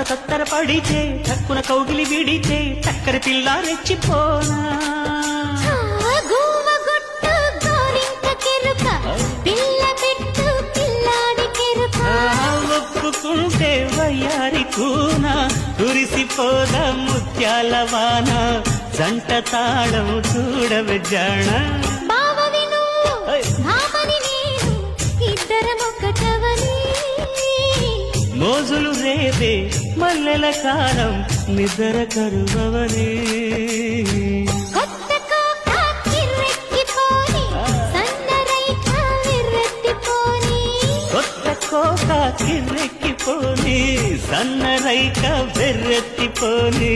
తత్తర పడితే తక్కున కౌగిలి విడితే చక్కర పిల్ల రెచ్చిపోనా ఒప్పుకుంటే వయ్యారి కూన కురిసిపోద ముత్యాల వాన జంట తాళం చూడవే జాణ మోజులు రేపే మల్లెల కాలం నిద్ర కరువవనే కొత్త కోక కిర్రెక్కిపోని సన్నరైక వెర్రెత్తిపోని